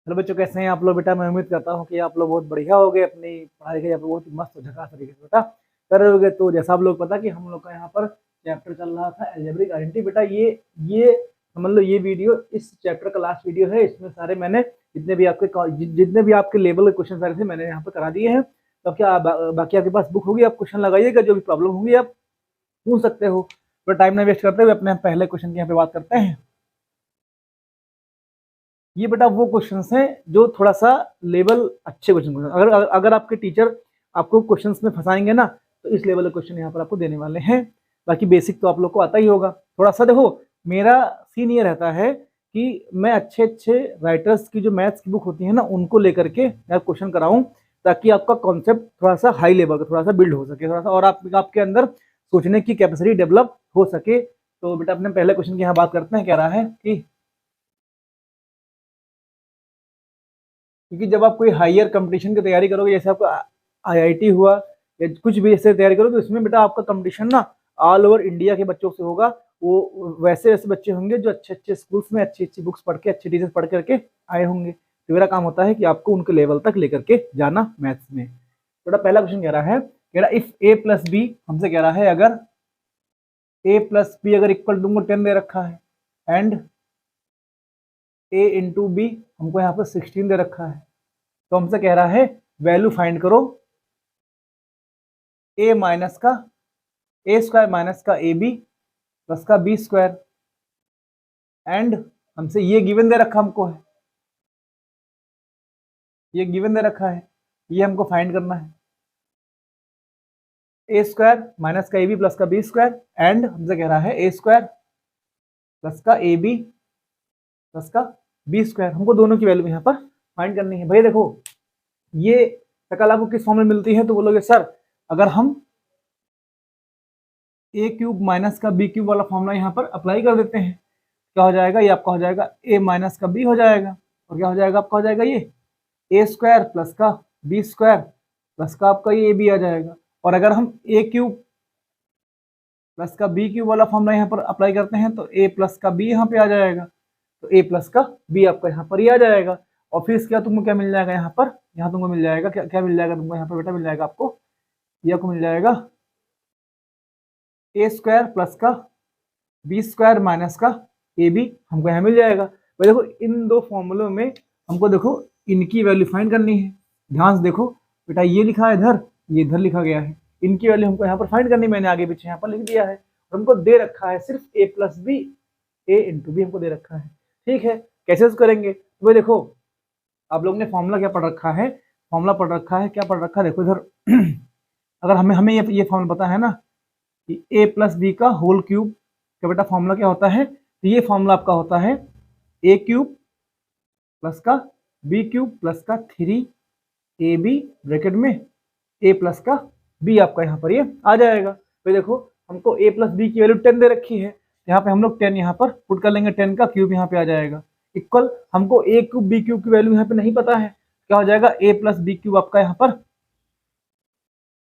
Hello बच्चों, कैसे हैं आप लोग? बेटा मैं उम्मीद करता हूँ कि आप लोग बहुत बढ़िया हो गए, अपनी पढ़ाई लिखाई आप लोग बहुत ही मस्त झकास तरीके से बेटा कर रहे होगे। तो जैसा आप लोग पता कि हम लोग का यहाँ पर चैप्टर चल रहा था अलजेब्रिक आइडेंटिटी। बेटा ये समझ लो, ये वीडियो इस चैप्टर का लास्ट वीडियो है। इसमें सारे मैंने जितने भी आपके लेवल के क्वेश्चन सारे थे मैंने यहाँ पर करा दिए हैं। तो क्या बाकी आपके पास बुक होगी, आप क्वेश्चन लगाइएगा, जो भी प्रॉब्लम होगी आप पूछ सकते हो। तो टाइम ना वेस्ट करते हुए अपने पहले क्वेश्चन की यहाँ पे बात करते हैं। ये बेटा वो क्वेश्चंस हैं जो थोड़ा सा लेवल अच्छे क्वेश्चन, अगर अगर आपके टीचर आपको क्वेश्चंस में फंसाएंगे ना, तो इस लेवल के क्वेश्चन यहाँ पर आपको देने वाले हैं। बाकी बेसिक तो आप लोग को आता ही होगा। थोड़ा सा देखो, मेरा सीन ये रहता है कि मैं अच्छे अच्छे राइटर्स की जो मैथ्स की बुक होती है ना, उनको लेकर के मैं क्वेश्चन कराऊं, ताकि आपका कॉन्सेप्ट थोड़ा सा हाई लेवल का थोड़ा सा बिल्ड हो सके, थोड़ा सा और आपके अंदर सोचने की कैपेसिटी डेवलप हो सके। तो बेटा अपने पहले क्वेश्चन की यहाँ बात करते हैं। कह रहा है कि क्योंकि जब आप कोई हायर कंपटीशन की तैयारी करोगे, जैसे आपका आईआईटी हुआ या कुछ भी ऐसे तैयारी करोगे, तो इसमें बेटा आपका कंपटीशन ना ऑल ओवर इंडिया के बच्चों से होगा। वो वैसे वैसे बच्चे होंगे जो अच्छे अच्छे स्कूल्स में अच्छी अच्छी बुक्स पढ़ के, अच्छे टीचर्स पढ़ करके आए होंगे। तो मेरा काम होता है कि आपको उनके लेवल तक लेकर के जाना मैथ्स में। बेटा पहला क्वेश्चन कह रहा है इफ ए प्लस बी, हमसे कह रहा है अगर ए प्लस बी अगर इक्वल टू 10 दे रखा है, एंड ए इंटू बी हमको यहाँ पर 16 दे रखा है, तो हमसे कह रहा है वैल्यू फाइंड करो ए माइनस का ए स्क्वायर माइनस का ए बी प्लस का बी स्क्वायर। एंड हमसे ये गिवन दे रखा हमको है, ये गिवन दे रखा है, ये हमको फाइंड करना है ए स्क्वायर माइनस का ए बी प्लस का बी स्क्वायर। एंड हमसे कह रहा है ए स्क्वायर प्लस का ए बी प्लस का बी स्क्वायर। हमको दोनों की वैल्यू यहाँ पर फाइंड करनी है। भैया देखो, ये शकल आपको किस फॉर्म में मिलती है? तो बोलोगे सर अगर हम ए क्यूब माइनस का बी क्यूब वाला फॉर्मूला यहाँ पर अप्लाई कर देते हैं, क्या हो जाएगा? ये आपका हो जाएगा ए माइनस का बी हो जाएगा, और क्या हो जाएगा आपका? हो जाएगा ये ए स्क्वायर प्लस का बी स्क्वायर प्लस का आपका ये ए बी आ जाएगा। और अगर हम ए क्यूब प्लस का बी क्यूब वाला फॉर्मूला यहाँ पर अप्लाई करते हैं, तो ए प्लस का बी यहाँ पे आ जाएगा, तो ए प्लस का बी आपका यहाँ पर ही आ जाएगा। और फिर क्या तुमको क्या मिल जाएगा यहाँ पर? यहाँ तुमको मिल जाएगा क्या? क्या मिल जाएगा तुमको यहाँ पर? बेटा मिल जाएगा आपको, ये आपको मिल जाएगा ए स्क्वायर प्लस का बी स्क्वायर माइनस का ए बी हमको यहाँ मिल जाएगा। भाई देखो, इन दो फॉर्मूलों में हमको देखो इनकी वैल्यू फाइंड करनी है। ध्यान से देखो बेटा, ये लिखा है इधर, ये इधर लिखा गया है, इनकी वैल्यू हमको यहाँ पर फाइंड करनी। मैंने आगे पीछे यहाँ पर लिख दिया है। हमको दे रखा है सिर्फ ए प्लस बी, ए इंटू बी हमको दे रखा है। ठीक है, कैसे करेंगे? तो भाई देखो, आप लोग ने फॉर्मूला क्या पढ़ रखा है? फॉर्मूला पढ़ रखा है, क्या पढ़ रखा है? देखो इधर अगर हमें हमें ये फॉर्मूला पता है ना कि ए प्लस बी का होल क्यूब का बेटा फॉर्मूला क्या होता है? तो ये फॉर्मूला आपका होता है ए क्यूब प्लस का बी क्यूब प्लस का 3 ab ब्रैकेट में ए प्लस का बी आपका यहाँ पर ये आ जाएगा। तो देखो हमको ए प्लस बी की वैल्यू 10 दे रखी है, यहाँ पे हम लोग 10 यहाँ पर पुट कर लेंगे, 10 का क्यूब यहाँ पे आ जाएगा इक्वल। हमको ए क्यूब बी क्यूब की वैल्यू यहाँ पे नहीं पता है, क्या हो जाएगा? ए प्लस बी क्यूब आपका यहाँ पर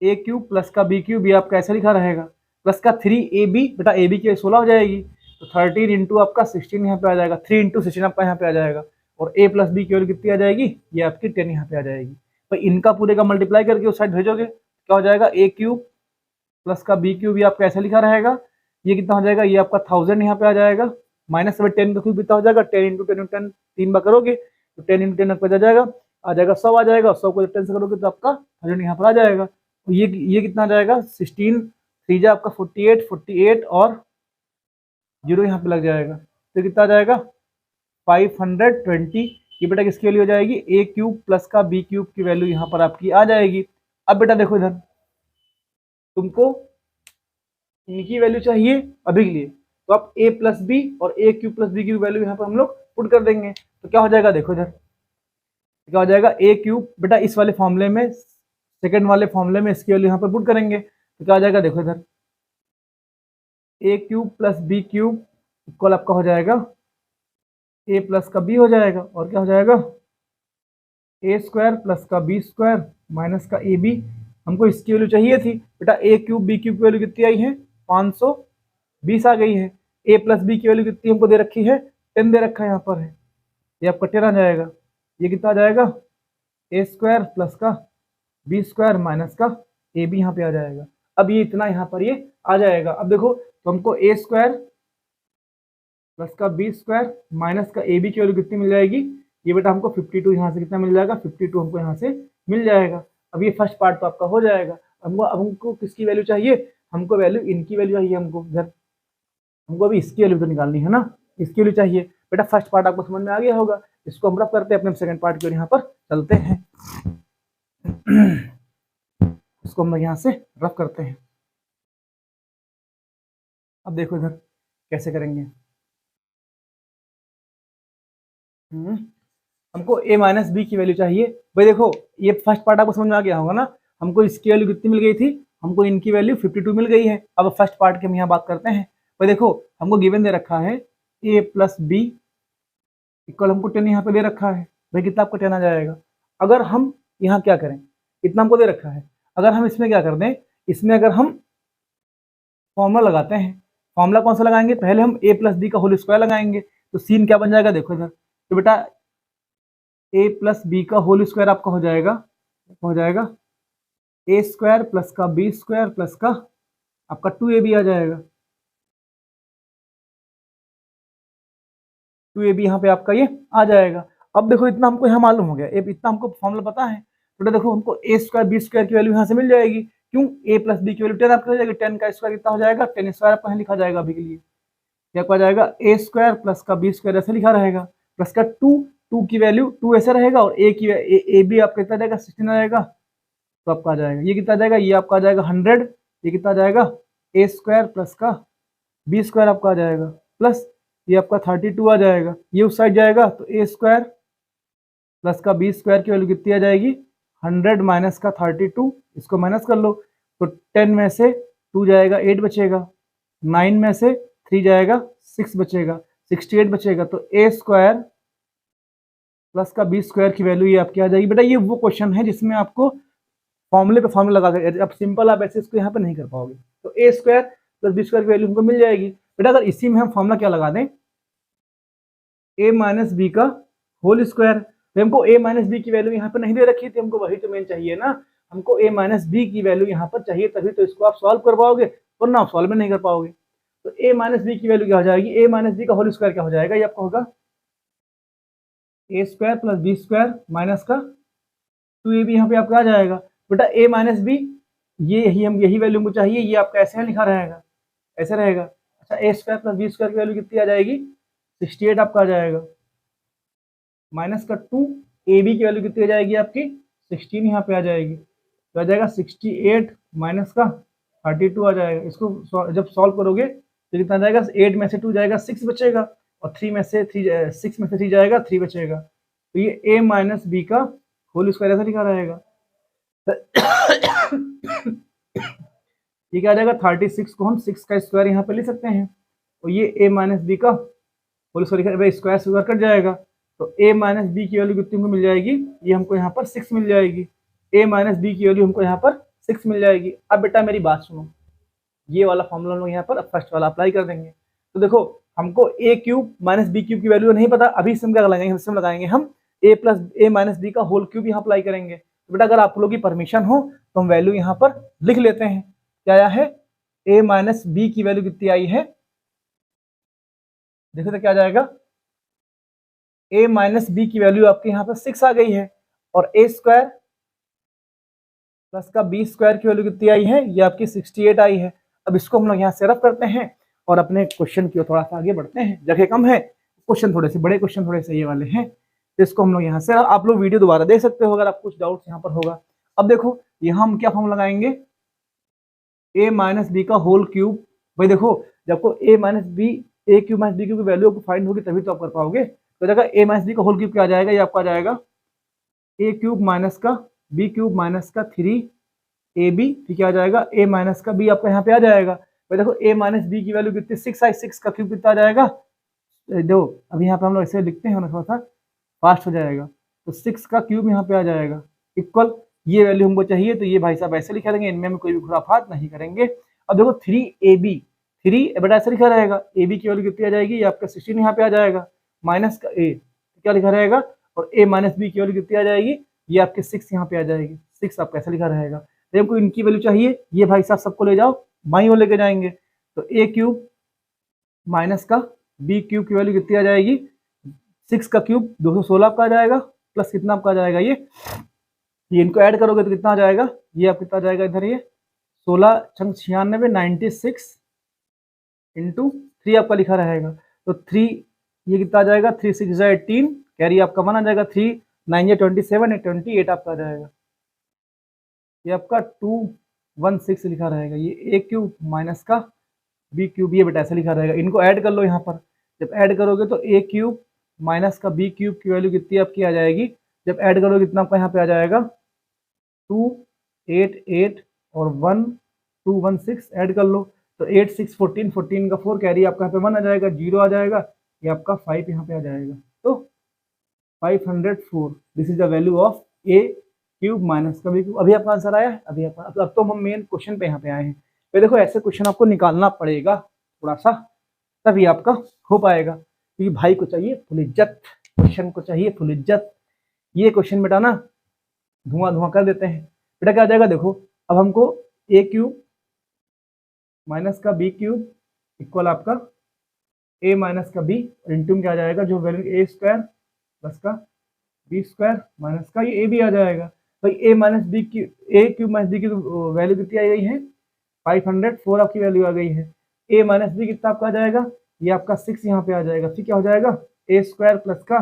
ए क्यूब प्लस का बी क्यूब, ये आपका ऐसा लिखा रहेगा, प्लस का 3ab, बेटा ए बी की 16 हो जाएगी, तो 13 इंटू आपका 16 यहाँ पे आ जाएगा, 3 इंटू 16 आपका यहाँ पे आ जाएगा। और ए प्लस बी की वैल्यू कितनी आ जाएगी? ये आपकी 10 यहाँ पे आ जाएगी। तो इनका पूरे का मल्टीप्लाई करके उस साइड भेजोगे, क्या हो जाएगा? ए क्यूब प्लस का बी क्यूब, ये आपका ऐसा लिखा रहेगा, ये कितना हो जाएगा? ये आपका 1000 यहाँ पे आ जाएगा, माइनस 10 का क्यूब कितना हो जाएगा? 10 इंटू 10 10 3 बार करोगे तो 10 इंटू 10 आपका आ जाएगा 100 आ जाएगा। 100 को 10 से करोगे तो आपका 1000 यहाँ पर आ जाएगा। तो ये कितना आ जाएगा? 16 3 जा आपका 48 48 और 0 यहाँ पे लग जाएगा, तो कितना आ जाएगा? 520। ये बेटा किसकी वैल्यू हो जाएगी? ए क्यूब प्लस का बी क्यूब की वैल्यू यहाँ पर आपकी आ जाएगी। अब बेटा देखो इधर, तुमको इनकी वैल्यू चाहिए अभी के लिए, तो आप ए प्लस बी और ए क्यूब प्लस बी की वैल्यू यहाँ पर हम लोग पुट कर देंगे। तो क्या हो जाएगा? देखो इधर क्या हो जाएगा? ए क्यूब, बेटा इस वाले फॉर्मूले में, सेकंड वाले फॉर्मूले में इसकी वैल्यू यहाँ पर पुट करेंगे, तो क्या हो जाएगा? देखो इधर A cube plus B cube equal आपका हो जाएगा ए प्लस का बी हो जाएगा, और क्या हो जाएगा? ए स्क्वायर प्लस का बी स्क्वायर माइनस का ए बी। हमको इसकी वैल्यू चाहिए थी बेटा, ए क्यूब बी क्यूब की वैल्यू कितनी आई है? 520 आ गई है। ए प्लस बी की वैल्यू कितनी हमको दे रखी है? 10 दे रखा है यहाँ पर है, ये आपका 10 आ जाएगा। ये कितना आ जाएगा, ए स्क्वायर प्लस का बी स्क्वायर माइनस का ए बी यहाँ पे आ जाएगा। अब ये इतना यहाँ पर ये आ जाएगा। अब देखो तो हमको ए स्क्वायर प्लस का बी स्क्वायर माइनस का ए बी की वैल्यू कितनी मिल जाएगी, ये बेटा हमको 52 यहाँ से कितना मिल जाएगा, 52 हमको यहाँ से मिल जाएगा। अब ये फर्स्ट पार्ट तो आपका हो जाएगा। हमको किसकी वैल्यू चाहिए, हमको वैल्यू इनकी वैल्यू चाहिए हमको इधर, हमको अभी इसकी वैल्यू तो निकालनी है ना, इसकी वैल्यू चाहिए। बेटा फर्स्ट पार्ट आपको समझ में आ गया होगा, इसको हम रफ करते हैं, अपने सेकंड पार्ट की ओर यहाँ पर चलते हैं। इसको हम यहाँ से रफ करते हैं। अब देखो इधर कैसे करेंगे। हमको a माइनस बी की वैल्यू चाहिए। भाई देखो ये फर्स्ट पार्ट आपको समझ में आ गया होगा ना, हमको इसकी वैल्यू कितनी मिल गई थी, हमको इनकी वैल्यू 52 मिल गई है। अब फर्स्ट पार्ट के हम यहाँ बात करते हैं। भाई देखो हमको गिवन दे रखा है a प्लस बी इक्वल, हमको 10 यहाँ पे दे रखा है। भाई कितना आपको 10 आ जाएगा। अगर हम यहाँ क्या करें, इतना हमको दे रखा है, अगर हम इसमें क्या कर दें, इसमें अगर हम फॉर्मूला लगाते हैं, फॉर्मूला कौन सा लगाएंगे, पहले हम a प्लस बी का होल स्क्वायर लगाएंगे, तो सीन क्या बन जाएगा देखो इधर। तो बेटा a प्लस बी का होल स्क्वायर आपका हो जाएगा ए स्क्वायर प्लस का बी स्क्वायर प्लस का आपका 2ab आ जाएगा। 2ab यहाँ पे आपका ये आ जाएगा। अब देखो इतना हमको यहाँ मालूम हो गया, इतना हमको फॉर्मूला पता है, तो देखो हमको ए स्क्वायर बी स्क्वायर की वैल्यू यहाँ से मिल जाएगी। क्यों, a प्लस बी की वैल्यू 10 आपका हो जाएगी, 10 का स्क्वायर कितना हो जाएगा, 10 स्क्वायर आपका लिखा जाएगा अभी के लिए, क्या आ जाएगा ए स्क्वायर प्लस का बी स्क्वायर ऐसे लिखा रहेगा, प्लस का 2 की वैल्यू 2 ऐसे रहेगा, और ए बी आपका कितना जाएगा 16 आ जाएगा, तो आपका आ जाएगा ये कितना आ जाएगा, ये आपका आ जाएगा 100, ये कितना आ जाएगा ए स्क्वायर प्लस का बी स्क्वायर आपका आ जाएगा, प्लस ये आपका 32 आ जाएगा, ये उस साइड जाएगा तो ए स्क्वायर प्लस का बी स्क्वायर की वैल्यू कितनी आ जाएगी 100 माइनस का 32, इसको माइनस कर लो तो 10 में से 2 जाएगा 8 बचेगा, 9 में से 3 जाएगा 6 बचेगा, 68 बचेगा, तो ए स्क्वायर प्लस का बी स्क्वायर की वैल्यू ये आपकी आ जाएगी। बेटा ये वो क्वेश्चन है जिसमें आपको फॉर्मूले पे फॉर्मूला लगा कर, अब सिंपल आप ऐसे इसको यहाँ पे नहीं कर पाओगे, तो a square plus B square की वैल्यू हमको मिल जाएगी। बेटा अगर इसी में हम फॉर्मूला क्या लगा दें, ए माइनस बी का होल स्क्वायर, तो हमको ए माइनस बी की वैल्यू यहाँ पे नहीं दे रखी थी, हमको वही तो मेन चाहिए ना, हमको ए माइनस बी की वैल्यू यहाँ पर चाहिए, तभी तो इसको आप सॉल्व कर पाओगे, वरना आप सॉल्व में नहीं कर पाओगे। तो ए माइनस बी की वैल्यू क्या हो जाएगी, ए माइनस बी का होल स्क्वायर क्या हो जाएगा, ये आपका होगा A square plus B square minus का 2ab यहाँ पे आपका आ जाएगा। बेटा ए माइनस बी ये यही वैल्यू हमको चाहिए, ये आपका ऐसे लिखा रहेगा, ऐसे रहेगा। अच्छा ए स्क्वायर प्लस बी स्क्वायर की वैल्यू कितनी आ जाएगी 68 आपका आ जाएगा, माइनस का 2ab की वैल्यू कितनी आ जाएगी आपकी 16 यहाँ पे आ जाएगी, तो आ जाएगा 68 माइनस का 32 आ जाएगा। इसको जब सॉल्व करोगे तो कितना आ जाएगा, 8 में से 2 जाएगा 6 बचेगा, और 6 में से 3 जाएगा 3 बचेगा, तो ये a माइनस बी का होल स्क्वायर ऐसा लिखा रहेगा। ये क्या आ जाएगा 36 को हम 6 का स्क्वायर यहाँ पे ले सकते हैं, और ये a माइनस बी का होल स्क्वायर स्क्वायर कट जाएगा, तो a माइनस बी की वैल्यू कितनी हमको मिल जाएगी, ये हमको यहाँ पर 6 मिल जाएगी, a माइनस बी की वैल्यू हमको यहाँ पर 6 मिल जाएगी। अब बेटा मेरी बात सुनो, ये वाला फॉर्मूला हम लोग यहाँ पर फर्स्ट वाला अप्लाई कर देंगे। तो देखो हमको A cube minus b cube की वैल्यू नहीं पता, अभी इसमें क्या लगाएंगे, इसमें लगाएंगे हम ए प्लस ए माइनस बी का होल क्यूब यहाँ अप्लाई करेंगे। तो बेटा अगर आप लोग की परमिशन हो तो हम वैल्यू यहाँ पर लिख लेते हैं। क्या आया है, ए माइनस बी की वैल्यू कितनी आई है, देखो तो क्या जाएगा, ए माइनस बी की वैल्यू आपके यहाँ पर 6 आ गई है, और ए स्क्वायर प्लस का बी स्क्वायर की वैल्यू कितनी आई है, ये आपकी 68 आई है। अब इसको हम लोग यहाँ से रफ करते हैं और अपने क्वेश्चन की ओर थोड़ा सा आगे बढ़ते हैं, जगह कम है, क्वेश्चन थोड़े से बड़े क्वेश्चन थोड़े से ये वाले हैं, तो इसको हम लोग यहाँ से, आप लोग वीडियो दोबारा देख सकते हो अगर आप कुछ डाउट यहाँ पर होगा। अब देखो यहाँ हम क्या फॉर्म लगाएंगे, ए माइनस बी का होल क्यूब। भाई देखो जब आपको ए माइनस बी ए क्यूब माइनस बी क्यूब की वैल्यू आपको फाइंड होगी तभी तो आप कर पाओगे। तो जगह ए माइनस बी का होल क्यूब क्या आ जाएगा, ये आपका आ जाएगा ए क्यूब माइनस का बी क्यूब माइनस का 3ab, ठीक है आ जाएगा, ए माइनस का बी आपका यहाँ पे आ जाएगा। भाई देखो ए माइनस बी की वैल्यू कितनी 6 आई, 6 का क्यूब कितना आ जाएगा, देखो अब यहाँ पे हम लोग ऐसे लिखते हैं, थोड़ा सा फास्ट हो जाएगा, तो 6 का क्यूब यहाँ पे आ जाएगा इक्वल, ये वैल्यू हमको चाहिए, तो ये भाई साहब ऐसे लिखा रहेंगे, इनमें हम कोई भी खुराफात नहीं करेंगे। अब देखो 3ab, 3 बेटा ऐसे लिखा रहेगा, ab की वैल्यू कितनी आ जाएगी, ये आपका 16 यहाँ पे आ जाएगा, माइनस का a क्या लिखा रहेगा, और a माइनस बी की वैल्यू कितनी आ जाएगी, ये आपके 6 यहाँ पे आ जाएगी। 6 आपका ऐसा लिखा रहेगा। तो हमको इनकी वैल्यू चाहिए, ये भाई साहब सबको ले जाओ, बाई ओर लेके जाएंगे। तो a क्यूब माइनस का b क्यूब की वैल्यू कितनी आ जाएगी, 6 का क्यूब 216 आपका आ जाएगा, प्लस कितना आपका आ जाएगा ये इनको ऐड करोगे तो कितना आ जाएगा, ये आप कितना आ जाएगा इधर, ये 16 छंग 96 96 इंटू 3 आपका लिखा रहेगा। तो 3 ये कितना आ जाएगा, 3 6 18, कैरी आपका 1 आ जाएगा, 3 9 27 28 आपका आ जाएगा। ये आपका 216 लिखा रहेगा। ये a क्यूब माइनस का b क्यूब, ये बेटा ऐसे लिखा रहेगा। इनको ऐड कर लो यहाँ पर, जब ऐड करोगे तो a क्यूब माइनस का b क्यूब की वैल्यू कितनी आपकी आ जाएगी, जब ऐड करोगे कितना आपका यहाँ पे आ जाएगा, 288 और 1216 ऐड कर लो तो 8 6 14 14 का 4 कैरी आपका यहाँ पे 1 आ जाएगा, 0 आ जाएगा, ये आपका 5 यहाँ पे आ जाएगा। तो 504 this is the value of a cube minus का b क्यूब। अभी आपका आंसर आया है, अभी आपका। अब तो हम मेन क्वेश्चन पे यहाँ पे आए हैं। तो देखो ऐसे क्वेश्चन आपको निकालना पड़ेगा थोड़ा सा, तभी आपका हो पाएगा, क्योंकि भाई को चाहिए फुल इज्जत, क्वेश्चन को चाहिए फुल इज्जत। ये क्वेश्चन बेटा ना धुआं धुआं कर देते हैं। बेटा क्या आ जाएगा, देखो अब हमको a क्यूब माइनस का b क्यूब इक्वल आपका a माइनस का b, इंटू में क्या आ जाएगा, जो वैल्यू a स्क्वायर प्लस का b स्क्वायर माइनस का ये a भी आ जाएगा। भाई a माइनस b की, a क्यूब माइनस b की वैल्यू कितनी आई गई है, 504 आपकी वैल्यू आ गई है। a माइनस b कितना आपका आ जाएगा, ये आपका 6 यहाँ पे आ जाएगा। फिर क्या हो जाएगा, a स्क्वायर प्लस का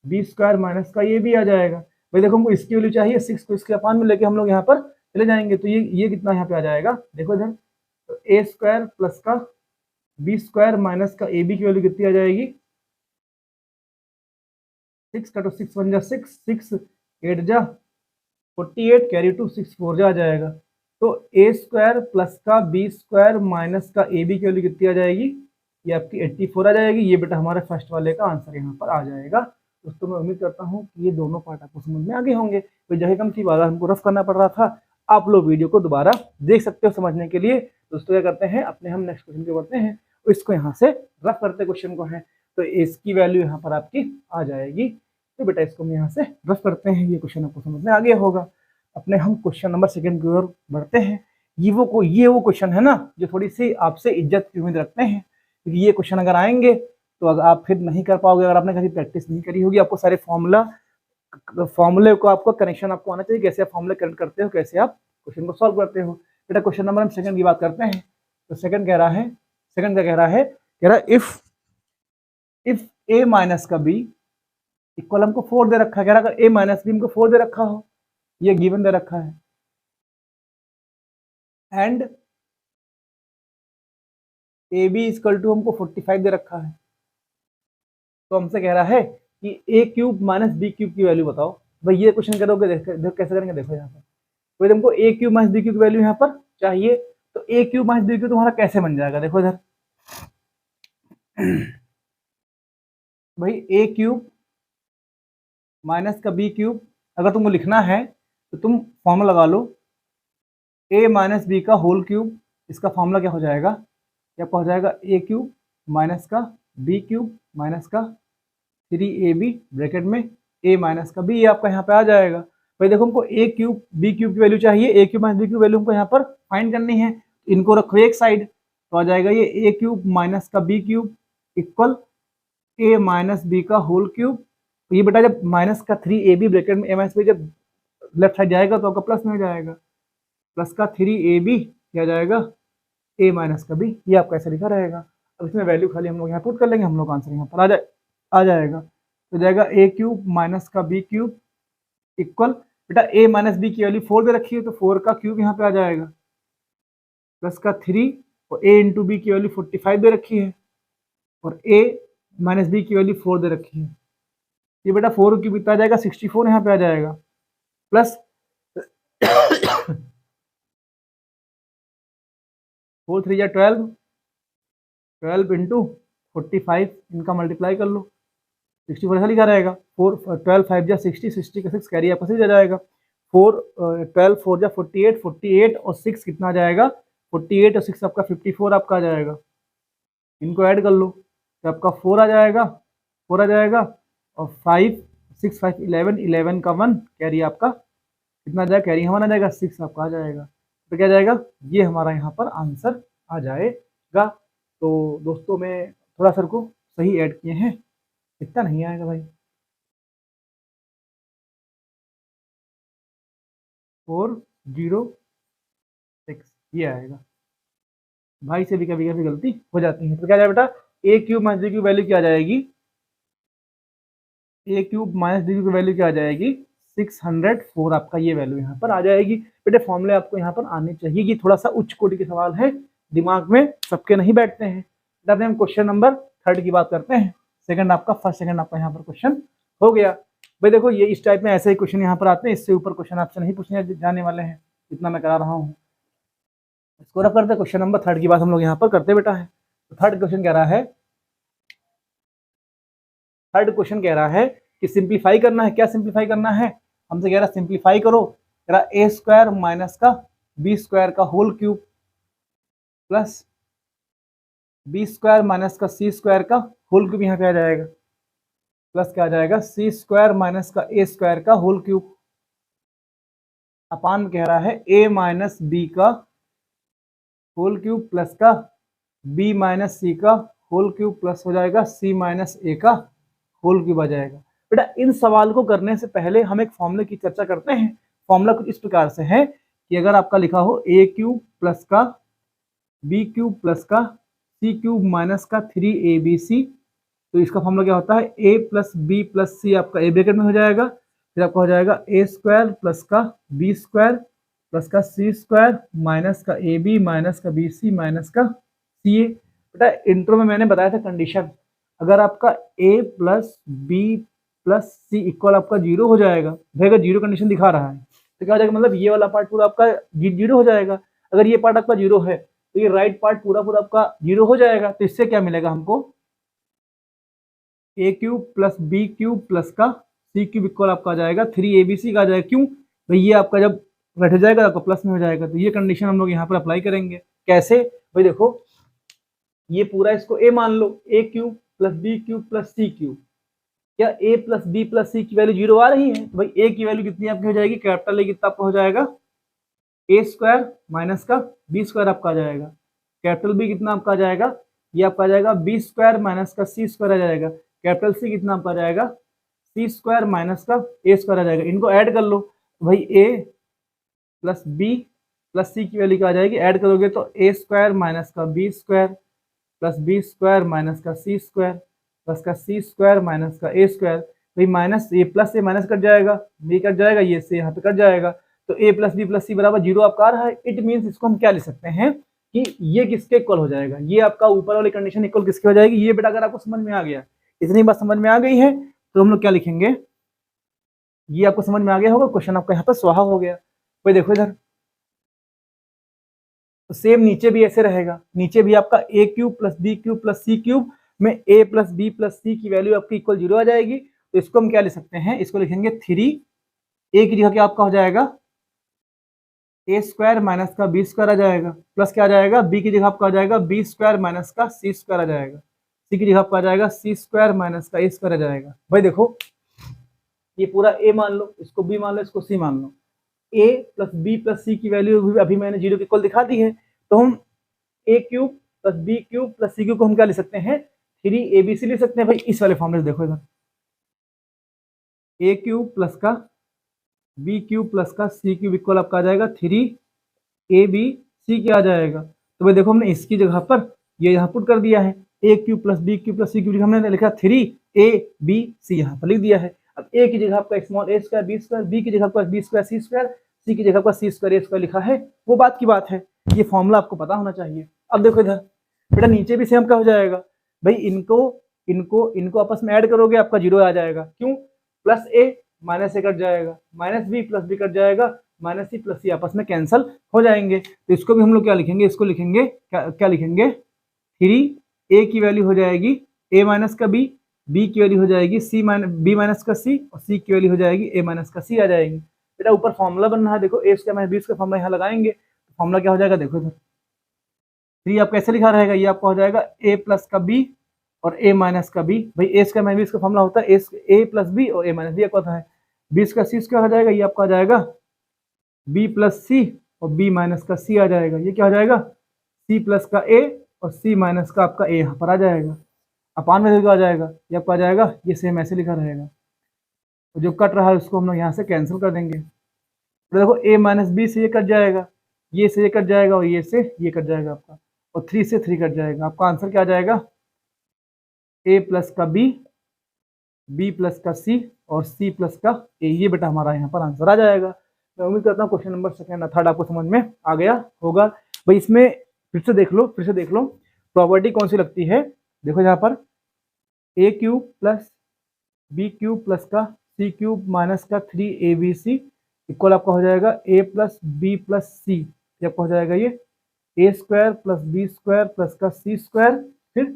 b स्क्वायर माइनस का ये भी आ जाएगा। भाई देखो हमको इसकी वैल्यू चाहिए, 6 को इसके अपान में लेके हम लोग यहाँ पर चले जाएंगे। तो ये कितना यहाँ पे आ जाएगा, देखो इधर, तो a स्क्वायर प्लस का b स्क्वायर माइनस का ab की वैल्यू कितनी आ जाएगी, 6 का तो 6 1 जा 6 6 8 जा 48 कैरी 2 6 4 जा आ जाएगा। तो a स्क्वायर प्लस का b स्क्वायर माइनस का ab की वैल्यू कितनी आ जाएगी, ये आपकी 84 आ जाएगी। ये बेटा हमारे फर्स्ट वाले का आंसर यहाँ पर आ जाएगा। दोस्तों मैं उम्मीद करता हूँ कि ये दोनों पार्ट आपको समझ में आगे होंगे। तो जगह कम थी, बार हमको रफ करना पड़ रहा था, आप लोग वीडियो को दोबारा देख सकते हो समझने के लिए। दोस्तों क्या करते हैं, अपने हम नेक्स्ट क्वेश्चन पे बढ़ते हैं, इसको यहाँ से रफ करते क्वेश्चन को है। तो इसकी वैल्यू यहाँ पर आपकी आ जाएगी। तो बेटा इसको हम यहाँ से रफ करते हैं, ये क्वेश्चन आपको समझ में आगे होगा। अपने हम क्वेश्चन नंबर 2 की ओर बढ़ते हैं। ये वो क्वेश्चन है ना जो थोड़ी सी आपसे इज्जत की उम्मीद रखते हैं, क्योंकि ये क्वेश्चन अगर आएंगे तो अगर आप फिर नहीं कर पाओगे, अगर आपने कभी प्रैक्टिस नहीं करी होगी। आपको सारे फॉर्मूले को आपको कनेक्शन आपको आना चाहिए, कैसे आप फॉर्मूले कनेक्ट करते हो, कैसे आप क्वेश्चन को सॉल्व करते हो। बेटा क्वेश्चन नंबर हम 2 की बात करते हैं। तो सेकंड कह रहा है, सेकंड क्या कह रहा है, इफ a माइनस का b इक्वल हमको 4 दे रखा है। कह रहा अगर a माइनस बी हमको 4 दे रखा हो, ये गिवन दे रखा है, and a b equal to हमको 45 दे रखा है। तो हमसे कह रहा है कि a cube minus b cube की वैल्यू बताओ। भाई ये क्वेश्चन करोगे, देखो कैसे करेंगे, देखो यहाँ पर तो हमको a cube minus b cube की वैल्यू यहाँ पर चाहिए। तो a cube minus b cube तुम्हारा कैसे बन जाएगा, देखो इधर भाई a क्यूब माइनस का b क्यूब अगर तुमको लिखना है तो तुम फॉर्मूला लगा लो, a माइनस बी का होल क्यूब। इसका फॉर्मूला क्या हो जाएगा, क्या हो जाएगा, a क्यूब माइनस का b क्यूब माइनस का 3ab ब्रैकेट में a माइनस का b, ये आपका यहाँ पे आ जाएगा। भाई देखो हमको a क्यूब b क्यूब की वैल्यू चाहिए, a cube minus b cube value हमको यहाँ पर फाइंड करनी है। इनको रखो एक साइड, तो आ जाएगा ये a क्यूब माइनस का b cube equal a minus b का होल क्यूब। तो ये बेटा जब माइनस का 3ab ब्रैकेट में a माइनस b जब लेफ्ट साइड जाएगा तो आपका प्लस में हो जाएगा, प्लस का 3ab क्या जाएगा, a माइनस का b, ये आपका ऐसा लिखा रहेगा। अब इसमें वैल्यू खाली हम लोग यहाँ पुट कर लेंगे, हम लोग आंसर यहाँ पर आ जाएगा। तो जाएगा a क्यूब माइनस का b क्यूब इक्वल, बेटा a माइनस b की वैल्यू 4 दे रखी है तो 4 का क्यूब यहाँ पे आ जाएगा, प्लस का 3 और a इंटू बी की वैल्यू 45 दे रखी है और a माइनस बी की वैल्यू 4 दे रखी है। ये बेटा 4 क्यूब कितना आ जाएगा, 64 यहाँ पे आ जाएगा, प्लस 4 3 या 12 इंटू 45, इनका मल्टीप्लाई कर लो, 64 ऐसा लिखा रहेगा। 4 12 5 जा 60, 60 का 6 कैरी आपका 6 आ जाएगा। 12 4 जा 48, 48 और 6 कितना आ जाएगा, 48 और 6 आपका 54 आपका आ जाएगा। इनको ऐड कर लो तो आपका 4 आ जाएगा, 4 आ जाएगा और 5 6 5 11, 11 का 1 कैरी आपका कितना आ जाएगा, कैरी हमारा आ जाएगा 6 आपका आ जाएगा। तो क्या जाएगा, ये हमारा यहाँ पर आंसर आ जाएगा। तो दोस्तों मैं थोड़ा सर को सही ऐड किए हैं, इतना नहीं आएगा भाई, 406 ये आएगा भाई, से भी कभी कभी गलती हो जाती है। तो क्या जाएगा बेटा, A cube minus D cube value क्या आ जाएगी, A cube minus D cube की वैल्यू क्या आ जाएगी 604 आपका ये वैल्यू यहाँ पर आ जाएगी। बेटे फॉर्मूले आपको यहाँ पर आने चाहिए, कि थोड़ा सा उच्च कोटि के सवाल है, दिमाग में सबके नहीं बैठते हैं। तब हम क्वेश्चन नंबर 3 की बात करते हैं। सेकंड आपका फर्स्ट सेकंड आपका यहाँ पर क्वेश्चन हो गया। भाई देखो ये इस टाइप में ऐसे ही क्वेश्चन यहाँ पर आते हैं, इससे ऊपर क्वेश्चन आपसे नहीं पूछने जाने वाले हैं, इतना मैं करा रहा हूँ। इसको रफ करते, क्वेश्चन नंबर 3 की बात हम लोग यहाँ पर करते बेटा है। तो थर्ड क्वेश्चन कह रहा है, थर्ड क्वेश्चन कह रहा है कि सिंप्लीफाई करना है। क्या सिंप्लीफाई करना है, हमसे कह रहा है सिंप्लीफाई करो। कह रहा ए स्क्वायर माइनस का बी स्क्वायर का whole cube plus B square minus का सी स्क्वायर का होल क्यूब यहाँ पे आ जाएगा, प्लस क्या आ जाएगा सी स्क्वायर माइनस का ए स्क्वायर का होल क्यूब अपान कह रहा है ए माइनस बी का होल क्यूब प्लस का बी माइनस सी का होल क्यूब प्लस हो जाएगा सी माइनस ए का होल क्यूब आ जाएगा। बेटा इन सवाल को करने से पहले हम एक फॉर्मूले की चर्चा करते हैं। फॉर्मूला कुछ इस प्रकार से है कि अगर आपका लिखा हो ए क्यूब प्लस का बी क्यूब प्लस का सी क्यूब माइनस का 3abc, तो इसका फॉर्मूला क्या होता है a प्लस बी प्लस सी आपका ए ब्रैकेट में हो जाएगा, फिर आपका हो जाएगा ए स्क्वायर प्लस का बी स्क्वायर प्लस का सी स्क्वायर माइनस का ए बी माइनस का बी सी माइनस का सी ए। बेटा इंट्रो में मैंने बताया था कंडीशन, अगर आपका a plus B plus c equal आपका 0 हो जाएगा, अगर 0 कंडीशन दिखा रहा है तो क्या हो जाएगा, मतलब ये वाला पार्ट पूरा आपका 0 हो जाएगा। अगर ये पार्ट आपका 0 है तो ये राइट पार्ट पूरा पूरा आपका 0 हो जाएगा। तो इससे क्या मिलेगा हमको, A cube plus B cube plus का सी क्यूब इक्वल आपका आ जाएगा 3abc का आ जाएगा। क्यों भाई, ये आपका जब घट जाएगा आपका प्लस में हो जाएगा। तो ये कंडीशन हम लोग यहाँ पर अप्लाई करेंगे। कैसे भाई, देखो ये पूरा इसको a मान लो, A cube plus B cube plus C cube, क्या a प्लस बी प्लस सी की वैल्यू 0 आ रही है, तो भाई a की वैल्यू कितनी आपकी हो जाएगी, कैपिटल ए कितना आपका हो जाएगा ए स्क्वायर माइनस का बी स्क्वायर आपका आ जाएगा, कैपिटल बी कितना आपका आ जाएगा, ये आपका आ जाएगा बी स्क्वायर माइनस का सी स्क्वायर आ जाएगा, कैपिटल सी कितना आपका आ जाएगा सी स्क्वायर माइनस का ए स्क्वायर आ जाएगा। इनको ऐड कर लो, तो भाई ए प्लस बी प्लस सी की वैल्यू क्या आ जाएगी, ऐड करोगे तो ए स्क्वायर माइनस का b square plus B square minus का सी स्क्वायर प्लस का सी स्क्वायर माइनस का ए स्क्वायर। भाई माइनस ये प्लस से माइनस कट जाएगा, बी कट जाएगा, ये से यहाँ पे कट जाएगा, तो ए प्लस बी प्लस सी बराबर 0 आपका आ रहा है। इट मीन्स इसको हम क्या लिख सकते हैं कि ये किसके इक्वल हो जाएगा, ये आपका ऊपर वाली कंडीशन इक्वल किसके हो जाएगी। ये बेटा अगर आपको समझ में आ गया, इतनी बात समझ में आ गई है, तो हम लोग क्या लिखेंगे, ये आपको समझ में आ गया होगा, क्वेश्चन आपका यहाँ पर स्वाहा हो गया। भाई देखो इधर, तो सेम नीचे भी ऐसे रहेगा, नीचे भी आपका A cube plus B cube plus C cube में ए प्लस बी प्लस सी की वैल्यू आपकी इक्वल 0 आ जाएगी। तो इसको हम क्या लिख सकते हैं, इसको लिखेंगे 3, ए की जगह क्या आपका हो जाएगा ए स्क्वायर माइनस का बी स्क्वायर आ जाएगा, प्लस क्या आ जाएगा बी की जगह आपका आ जाएगा बी स्क्वायर माइनस का सी स्क्वायर आ जाएगा, सी की जगह आपका आ जाएगा सी स्क्वायर माइनस का ए स्क्वायर आ जाएगा। भाई देखो ये पूरा ए मान लो, इसको बी मान लो, इसको सी मान लो, ए प्लस बी प्लस सी की वैल्यू अभी मैंने 0 के इक्वल दिखा दी है। तो हम A cube plus B cube plus C cube को हम क्या लिख सकते हैं 3abc लिख सकते हैं। भाई इस वाले फॉर्मूले देखो इधर, ए क्यूब प्लस का बी क्यूब प्लस का सी क्यूब इक्वल आपका आ जाएगा 3abc क्या आ जाएगा। तो भाई देखो हमने इसकी जगह पर ये यहाँ पुट कर दिया है, A cube plus B cube plus C cube हमने लिखा 3abc यहाँ पर लिख दिया है। अब ए की जगह आपका स्मॉल ए स्क्वायर बी स्क्वायर, बी की जगह आपका बी स्क्वायर सी स्क्वायर, सी की जगह आपका सी स्क्वायर ए स्क्वायर लिखा है, वो बात की बात है, ये फॉर्मूला आपको पता होना चाहिए। अब देखो इधर बेटा नीचे भी सेम क्या हो जाएगा, भाई इनको इनको इनको आपस में ऐड करोगे आपका 0 आ जाएगा। क्यों, plus a minus a cut जाएगा, minus b plus b cut जाएगा, माइनस सी प्लस सी आपस में कैंसल हो जाएंगे। तो इसको भी हम लोग क्या लिखेंगे, इसको लिखेंगे क्या लिखेंगे 3a की वैल्यू हो जाएगी a माइनस का b, b की वैल्यू हो जाएगी b माइनस का c और c की वैल्यू हो जाएगी a माइनस का c आ जाएगी। बेटा ऊपर फॉर्मूला बन रहा है, देखो a square minus b square formula यहाँ लगाएंगे, तो फॉर्मूला क्या हो जाएगा, देखो इधर 3 आप कैसे लिखा रहेगा, ये आपका हो जाएगा a प्लस का b और a माइनस का b, भाई a स्क्वायर माइनस b इसका फॉर्मूला होता है a प्लस बी और a माइनस बी आपको पता है, b का c स्क्वायर हो जाएगा, ये आपका आ जाएगा b प्लस c और b माइनस का c आ जाएगा, ये क्या हो जाएगा c प्लस का a और c माइनस का आपका a यहाँ पर आ जाएगा, अपान में आ जाएगा, ये आपका आ जाएगा, ये सेम ऐसे लिखा रहेगा, तो जो कट रहा है उसको हम लोग यहाँ से कैंसिल कर देंगे। तो देखो a माइनस बी से ये कट जाएगा, ये से ये कट जाएगा और ये से ये कट जाएगा आपका, और 3 से 3 कट जाएगा, आपका आंसर क्या आ जाएगा a प्लस का b, b प्लस का c और c प्लस का a, ये बेटा हमारा यहाँ पर आंसर आ जाएगा। मैं उम्मीद करता हूँ क्वेश्चन नंबर सेकंड थर्ड आपको समझ में आ गया होगा। भाई इसमें फिर से देख लो प्रॉपर्टी कौन सी लगती है, देखो यहाँ पर a cube plus B cube plus का सी क्यूब माइनस का 3abc इक्वल आपका हो जाएगा a plus B plus c, ये आपका हो जाएगा ये a square plus B square plus का सी स्क्वायर, फिर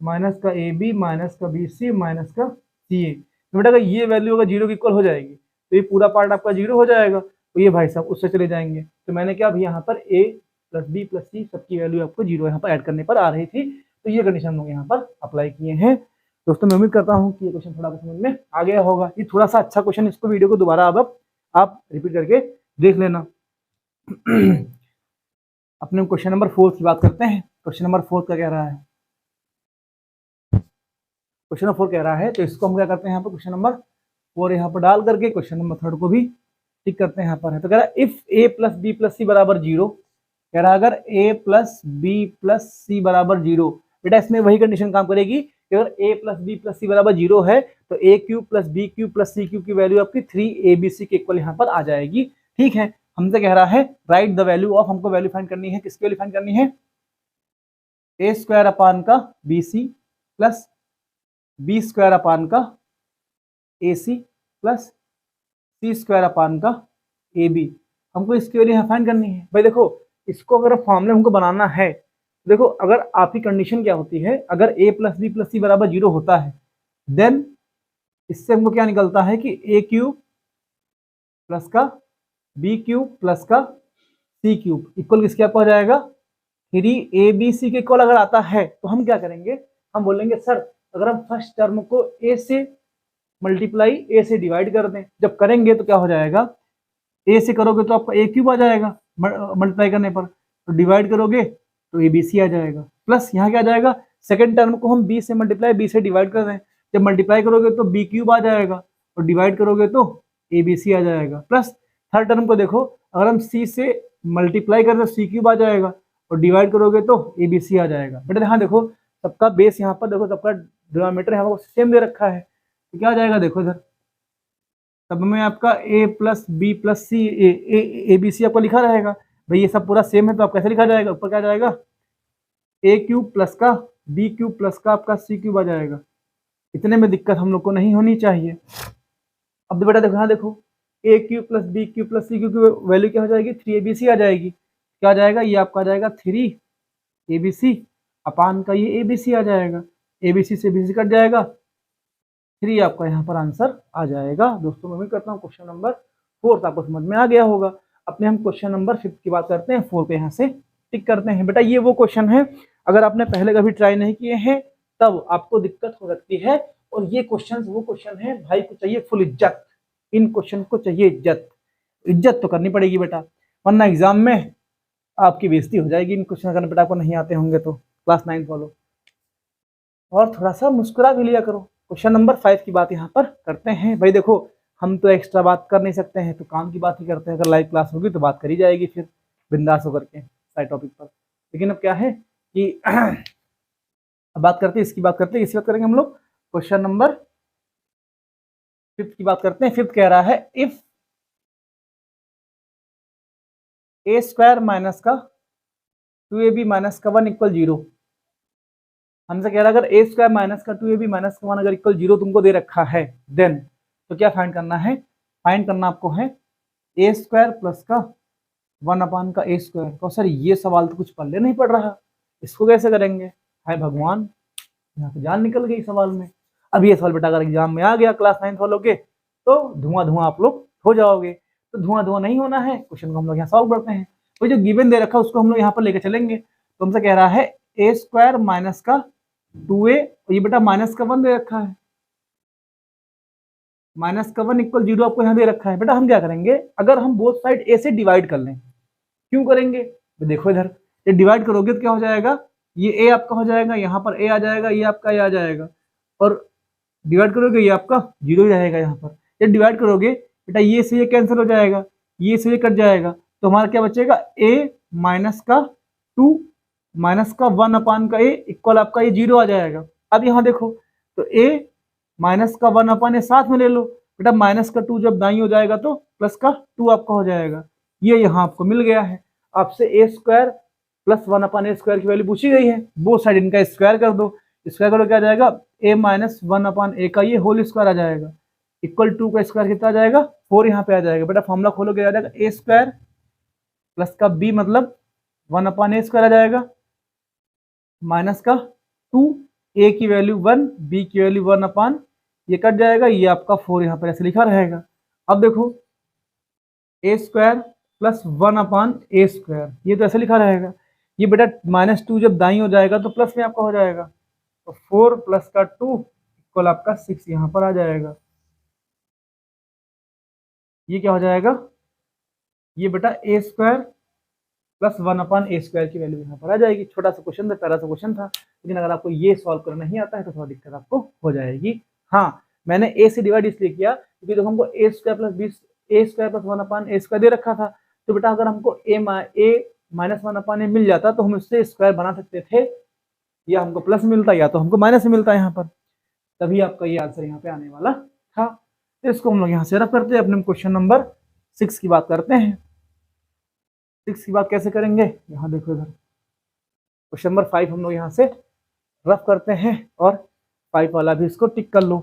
माइनस का ए बी माइनस का बी सी माइनस का सी ए। तो बेटा अगर ये वैल्यू अगर जीरो की इक्वल हो जाएगी तो ये पूरा पार्ट आपका जीरो हो जाएगा, तो ये भाई साहब उससे चले जाएंगे। तो मैंने क्या अभी यहाँ पर a प्लस बी प्लस सी सबकी वैल्यू आपको जीरो यहाँ पर ऐड करने पर आ रही थी, तो ये कंडीशन हम लोग यहाँ पर अप्लाई किए हैं। दोस्तों मैं उम्मीद करता हूँ कि ये क्वेश्चन थोड़ा समझ में आ गया होगा, ये थोड़ा सा अच्छा क्वेश्चन, इसको वीडियो को दोबारा अब आप रिपीट करके देख लेना। अपने क्वेश्चन नंबर 4 की बात करते हैं। क्वेश्चन नंबर 4 का कह रहा है, क्वेश्चन नंबर 4 कह रहा है, तो इसको हम क्या करते हैं यहाँ पर क्वेश्चन नंबर 4 यहाँ पर डाल करके क्वेश्चन नंबर 3 को भी टिक करते हैं यहाँ पर है। तो कह रहा है if a plus B plus सी बराबर 0, कह रहा है अगर a प्लस बी प्लस सी बराबर 0, बेटा इसमें वही कंडीशन काम करेगी कि अगर a प्लस बी प्लस सी बराबर 0 है तो a cube plus B cube plus C cube की वैल्यू आपकी 3abc के इक्वल यहाँ पर आ जाएगी। ठीक है, हमसे कह रहा है राइट द वैल्यू ऑफ, हमको वैल्यू फाइंड करनी है, किसकी वैल्यू फाइंड करनी है a स्क्वायर अपान का bc plus B square upon का AC plus c square upon का AB, हमको इसकी वैल्यू यहाँ फाइंड करनी है। भाई देखो इसको अगर फॉर्मूले हमको बनाना है, देखो अगर आपकी कंडीशन क्या होती है, अगर a प्लस बी प्लस सी बराबर 0 होता है देन इससे हमको क्या निकलता है कि a क्यूब प्लस का b क्यूब प्लस का c क्यूब इक्वल किसके आपको हो जाएगा 3abc के इक्वल अगर आता है तो हम क्या करेंगे, हम बोलेंगे सर अगर हम फर्स्ट टर्म को a से मल्टीप्लाई a से डिवाइड कर दें, जब करेंगे तो क्या हो जाएगा a से करोगे तो आपका a क्यूब आ जाएगा मल्टीप्लाई करने पर, तो डिवाइड करोगे तो abc आ जाएगा, प्लस यहाँ क्या आ जाएगा सेकंड टर्म को हम b से मल्टीप्लाई b से डिवाइड कर दें, जब मल्टीप्लाई करोगे तो b क्यूब आ जाएगा और डिवाइड करोगे तो abc आ जाएगा, प्लस थर्ड टर्म को देखो अगर हम c से मल्टीप्लाई करें तो c क्यूब आ जाएगा और डिवाइड करोगे तो abc आ जाएगा। बेटा यहाँ देखो सबका बेस यहाँ पर देखो सबका डिनोमिनेटर यहाँ पर सेम दे रखा है, तो क्या आ जाएगा देखो इधर सब में आपका a plus B plus c a b c आपको लिखा रहेगा। भाई ये सब पूरा सेम है तो आप कैसे लिखा जाएगा, ऊपर क्या जाएगा a क्यूब प्लस का बी क्यूब प्लस का आपका सी क्यूब आ जाएगा। इतने में दिक्कत हम लोग को नहीं होनी चाहिए। अब बेटा देखो यहाँ देखो a cube plus B cube plus C cube की वैल्यू क्या हो जाएगी 3abc आ जाएगी, क्या आ जाएगा ये आपका आ जाएगा 3abc अपान का ये abc आ जाएगा, abc से abc कट जाएगा, 3 आपका यहाँ पर आंसर आ जाएगा। दोस्तों मैं उम्मीद करता हूँ क्वेश्चन नंबर 4 आपको समझ में आ गया होगा। अपने हम क्वेश्चन नंबर 5 की बात करते हैं, 4 पे यहाँ से टिक करते हैं। बेटा ये वो क्वेश्चन है अगर आपने पहले कभी ट्राई नहीं किए हैं तब आपको दिक्कत हो सकती है, और ये क्वेश्चन वो क्वेश्चन है भाई को चाहिए फुल इज्जत, इन क्वेश्चन को चाहिए इज्जत, इज्जत तो करनी पड़ेगी बेटा, वरना एग्जाम में आपकी बेइज्जती हो जाएगी। इन क्वेश्चन अगर बेटा आपको नहीं आते होंगे तो क्लास 9 फॉलो, और थोड़ा सा मुस्कुरा भी लिया करो। क्वेश्चन नंबर 5 की बात यहाँ पर करते हैं। भाई देखो हम तो एक्स्ट्रा बात कर नहीं सकते हैं तो काम की बात ही करते हैं, अगर लाइव क्लास होगी तो बात करी जाएगी फिर बिंदास होकर के साइड टॉपिक पर। लेकिन अब क्या है कि अब बात करते हैं इसकी बात करते हैं, इसी बात करेंगे हम लोग। क्वेश्चन नंबर 5 की बात करते हैं। 5 कह रहा है इफ a स्क्वायर माइनस का 2ab माइनस का 1 इक्वल 0, हमसे कह रहा है अगर a स्क्वायर माइनस का 2ab माइनस का 1 अगर इक्वल 0 तुमको दे रखा है देन तो क्या फाइंड करना है, फाइंड करना आपको है a स्क्वायर प्लस का 1 अपान का a स्क्वायर। तो सर ये सवाल तो कुछ पल्ले नहीं पड़ रहा, इसको कैसे करेंगे, हाय भगवान यहाँ पे जान निकल गई सवाल में। अब ये सवाल बेटा अगर एग्जाम में आ गया क्लास 9 वालों के तो धुआं धुआं आप लोग हो जाओगे, तो धुआं धुआं नहीं होना है, क्वेश्चन को हम लोग यहाँ सॉल्व करते हैं। तो जो गिवन दे रखा है उसको हम लोग यहाँ पर लेकर चलेंगे। तो हमसे कह रहा है a स्क्वायर माइनस का 2a, और ये बेटा माइनस का 1 दे रखा है, माइनस का 1 इक्वल 0 आपको यहाँ दे रखा है। बेटा हम क्या करेंगे, अगर हम बोथ साइड a से डिवाइड कर लें, क्यों करेंगे, तो देखो इधर ये डिवाइड करोगे तो क्या हो जाएगा, ये a आपका हो जाएगा, यहाँ पर a आ जाएगा, ये आपका a आ जाएगा, और डिवाइड करोगे ये आपका 0 ही रहेगा यहाँ पर। ये डिवाइड करोगे बेटा ये से ये कैंसिल हो जाएगा, ये से ये कट जाएगा, तो हमारा क्या बचेगा, a माइनस का 2 माइनस का 1 अपान का a इक्वल आपका ये 0 आ जाएगा। अब यहाँ देखो तो a माइनस का 1 अपान ए साथ में ले लो, बेटा माइनस का 2 जब दाई हो जाएगा तो प्लस का 2 आपका हो जाएगा, ये यहाँ आपको मिल गया है। आपसे a square plus 1 upon A square की वैल्यू पूछी गई है, बोथ साइड इनका स्क्वायर कर दो, स्क्वायर करो क्या आ जाएगा, a माइनस 1 अपान ए का ये होल स्क्वायर आ जाएगा, इक्वल 2 का स्क्वायर कितना आ जाएगा, 4 यहाँ पे आ जाएगा। बेटा फॉर्मूला खोलोगे आ जाएगा a स्क्वायर प्लस का b मतलब 1 अपान ए स्क्वायर आ जाएगा, माइनस का 2, a की वैल्यू 1, b की वैल्यू 1 अपान, ये कट जाएगा, ये आपका 4 यहाँ पर ऐसे लिखा रहेगा। अब देखो a square plus 1 upon A square, ये तो ऐसे लिखा रहेगा, ये बेटा -2 जब दाई हो जाएगा तो प्लस में आपका हो जाएगा, तो 4 प्लस का 2 इक्वल आपका 6 यहाँ पर आ जाएगा। ये क्या हो जाएगा, ये बेटा a square plus 1 upon A square की वैल्यू यहाँ पर आ जाएगी। छोटा सा क्वेश्चन था, प्यारा सा क्वेश्चन था, लेकिन अगर आपको ये सॉल्व करना नहीं आता है तो थोड़ा दिक्कत आपको हो जाएगी। हाँ, मैंने a से डिवाइड इसलिए किया क्योंकि जब हमको a square plus 1 upon A square दे रखा था, तो बेटा अगर हमको a माइनस 1 अपान ए मिल जाता तो हम इससे स्क्वायर बना सकते थे, या हमको प्लस मिलता या तो हमको माइनस मिलता यहाँ पर, तभी आपका ये आंसर यहाँ पे आने वाला था। तो इसको हम लोग यहाँ से रफ करते हैं, अपने क्वेश्चन नंबर 6 की बात करते हैं। 6 की बात कैसे करेंगे, यहाँ देखो इधर क्वेश्चन नंबर 5 हम लोग यहाँ से रफ करते हैं, और 5 वाला भी इसको टिक कर लो।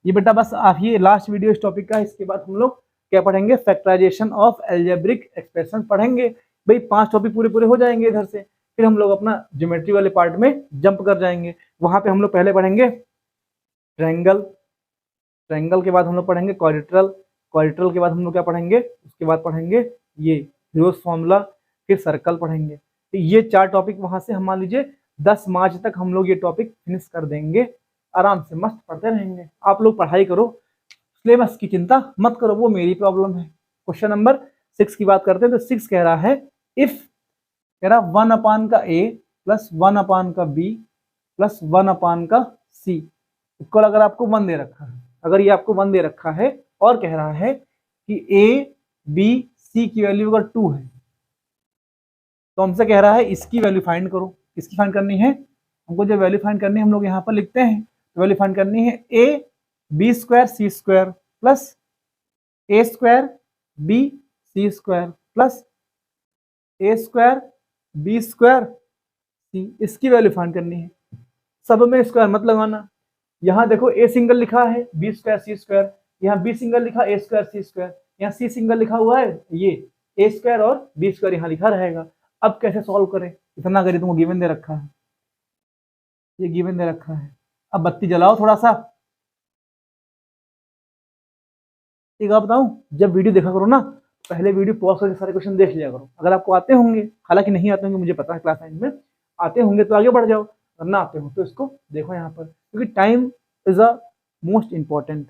ये बेटा बस आप ये लास्ट वीडियो इस टॉपिक का है, इसके बाद हम लोग क्या पढ़ेंगे, फैक्टराइजेशन ऑफ एल्जेब्रिक एक्सप्रेशन पढ़ेंगे। भाई 5 टॉपिक पूरे हो जाएंगे इधर से, फिर हम लोग अपना ज्योमेट्री वाले पार्ट में जंप कर जाएंगे। वहां पे हम लोग पहले पढ़ेंगे ट्रायंगल, ट्रायंगल के बाद हम लोग पढ़ेंगे क्वाड्रिलेटरल, क्वाड्रिलेटरल के बाद हम लोग क्या पढ़ेंगे, उसके बाद पढ़ेंगे ये हीरोज फॉर्मूला, फिर सर्कल पढ़ेंगे। तो ये 4 टॉपिक वहां से हम मान लीजिए 10 मार्च तक हम लोग ये टॉपिक फिनिश कर देंगे, आराम से मस्त पढ़ते रहेंगे। आप लोग पढ़ाई करो, सिलेबस की चिंता मत करो, वो मेरी प्रॉब्लम है। क्वेश्चन नंबर 6 की बात करते हैं, तो 6 कह रहा है इफ, कह रहा 1 अपान का a प्लस 1 अपान का b प्लस 1 अपान का c इक्वल, अगर आपको 1 दे रखा है, अगर ये आपको 1 दे रखा है और कह रहा है कि a b c की वैल्यू अगर 2 है, तो हमसे कह रहा है इसकी वैल्यू फाइंड करो। किसकी फाइंड करनी है, हमको जो वैल्यू फाइंड करनी है हम लोग यहाँ पर लिखते हैं, तो वैल्यू फाइंड करनी है a b square c square plus a square b c square plus a square b square c, इसकी वैल्यू फाइंड करनी है। सब में स्क्वायर मत लगाना, यहाँ देखो a सिंगल लिखा है b स्क्वायर c स्क्वायर, यहाँ b सिंगल लिखा a स्क्वायर c स्क्वायर, यहाँ c सिंगल लिखा हुआ है ये a स्क्वायर और b स्क्वायर यहाँ लिखा रहेगा। अब कैसे सॉल्व करें, इतना करिए, तुमको गिवन दे रखा है, ये गिवन दे रखा है। अब बत्ती जलाओ थोड़ा सा, एक बात बताऊं, जब वीडियो देखा करो ना, पहले वीडियो पॉज करके सारे क्वेश्चन देख लिया करो। अगर आपको आते होंगे, हालांकि नहीं आते होंगे मुझे पता है, क्लास 9 में आते होंगे तो आगे बढ़ जाओ, अगर ना आते हो तो इसको देखो यहाँ पर, क्योंकि time is a most important,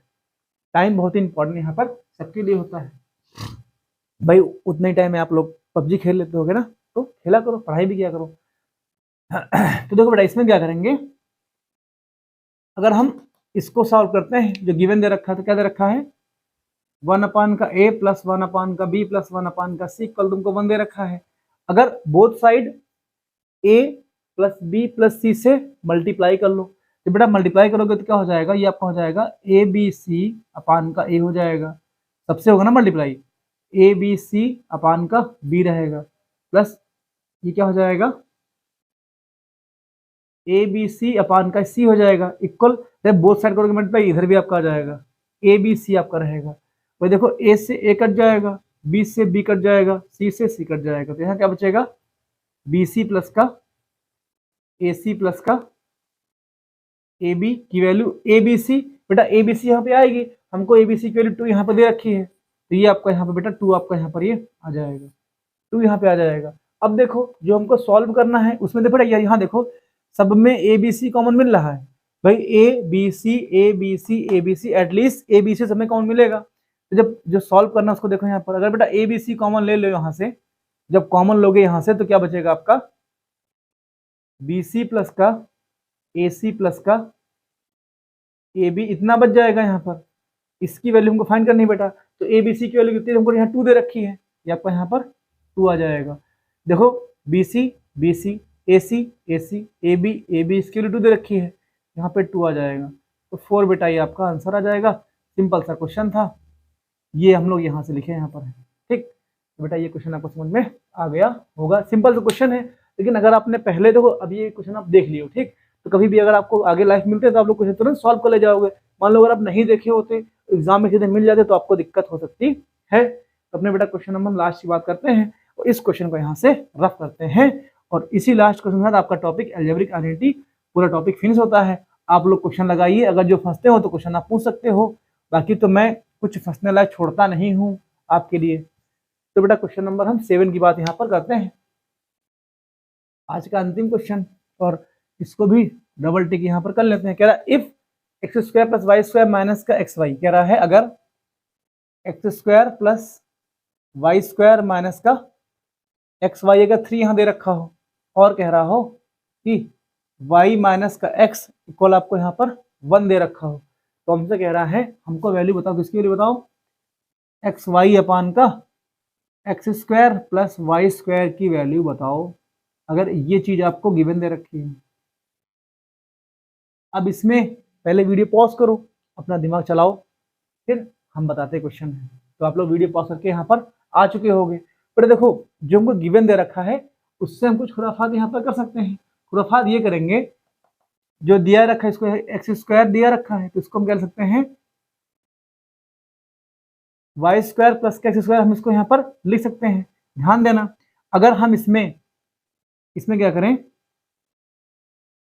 time बहुत ही इंपॉर्टेंट यहाँ पर सबके लिए होता है। भाई उतने ही टाइम में आप लोग पबजी खेल लेते होगे ना, तो खेला करो, पढ़ाई भी किया करो। तो देखो बेटा इसमें क्या करेंगे, अगर हम इसको सॉल्व करते हैं, जो गिवन दे रखा है, तो क्या दे रखा है 1 अपान का a प्लस 1 अपान का b प्लस 1 अपान का c कल तुमको 1 दे रखा है। अगर both side a plus b plus c से मल्टीप्लाई कर लो, तो बेटा मल्टीप्लाई करोगे तो क्या हो जाएगा, ये आपका हो जाएगा a b c अपान का a हो जाएगा, सबसे होगा ना मल्टीप्लाई, a b c अपान का b रहेगा, प्लस ये क्या हो जाएगा a b c अपान का c हो जाएगा, इक्वल जब बोथ साइड करोगे मल्टीप्लाई, इधर भी आपका आ जाएगा a b c आपका रहेगा। भाई देखो a से a कट जाएगा, b से b कट जाएगा, c से c कट जाएगा, तो यहाँ क्या बचेगा bc प्लस का ac प्लस का ab की वैल्यू abc, बेटा abc यहाँ पे आएगी, हमको abc की वैल्यू 2 यहाँ पर दे रखी है, तो ये आपका यहाँ पे बेटा 2 आपका यहाँ पर ये आ जाएगा, 2 यहाँ पे आ जाएगा। अब देखो जो हमको सॉल्व करना है उसमें देखो यहाँ देखो सब में ए बी सी कॉमन मिल रहा है भाई, a b c a b c a b c, at least a b c सब में कॉमन मिलेगा। तो जब जो सॉल्व करना उसको देखो यहाँ पर, अगर बेटा ए बी सी कॉमन ले लो यहाँ से, जब कॉमन लोगे यहाँ से तो क्या बचेगा आपका, बी सी प्लस का ए सी प्लस का ए बी, इतना बच जाएगा यहाँ पर। इसकी वैल्यू हमको फाइंड करनी है बेटा, तो ए बी सी की वैल्यू कितनी है, हमको यहाँ 2 दे रखी है, ये आपका यहाँ पर 2 आ जाएगा। देखो b c a c a b इसकी वैल्यू 2 दे रखी है, यहाँ पे 2 आ जाएगा, तो 4 बेटा ये आपका आंसर आ जाएगा। सिंपल सा क्वेश्चन था, ये हम लोग यहाँ से लिखे यहाँ पर है, ठीक। तो बेटा ये क्वेश्चन आपको समझ में आ गया होगा, सिंपल सा क्वेश्चन है, लेकिन अगर आपने पहले देखो अब ये क्वेश्चन आप देख लियो, ठीक। तो कभी भी अगर आपको आगे लाइफ मिलते तो आप लोग क्वेश्चन तुरंत सॉल्व कर ले जाओगे। मान लो अगर आप नहीं देखे होते, एग्जाम में सीधे मिल जाते तो आपको दिक्कत हो सकती है। तो अपने बेटा क्वेश्चन नंबर लास्ट की बात करते हैं और इस क्वेश्चन को यहाँ से रफ करते हैं, और इसी लास्ट क्वेश्चन के साथ आपका टॉपिक अलजेब्रिक आइडेंटिटी पूरा टॉपिक फिनिश होता है। आप लोग क्वेश्चन लगाइए, अगर जो फंसते हो तो क्वेश्चन आप पूछ सकते हो, बाकी तो मैं कुछ फंसने लायक छोड़ता नहीं हूँ आपके लिए। तो बेटा क्वेश्चन नंबर हम 7 की बात यहाँ पर करते हैं, आज का अंतिम क्वेश्चन, और इसको भी डबल टिक यहाँ पर कर लेते हैं। कह रहा है if x square plus y square minus का एक्स वाई, कह रहा है अगर x square plus y square minus का एक्स वाई, अगर 3 यहाँ दे रखा हो और कह रहा हो कि y माइनस का x इक्वल आपको यहाँ पर 1 दे रखा हो, तो हमसे कह रहा है हमको वैल्यू बताओ, किसकी वैल्यू बताओ, एक्स वाई अपान का x square plus y square की वैल्यू बताओ, अगर ये चीज आपको गिवन दे रखी है। अब इसमें पहले वीडियो पॉज करो, अपना दिमाग चलाओ, फिर हम बताते क्वेश्चन है। तो आप लोग वीडियो पॉज करके यहाँ पर आ चुके होंगे। पर देखो जो हमको गिवन दे रखा है उससे हम कुछ खुराफात यहाँ पर कर सकते हैं। खुराफात ये करेंगे, जो दिया रखा है इसको एक्स स्क्वायर दिया रखा है तो इसको हम कह सकते हैं वाई स्क्वायर प्लस का एक्स स्क्वायर, हम इसको यहाँ पर लिख सकते हैं। ध्यान देना, अगर हम इसमें क्या करें,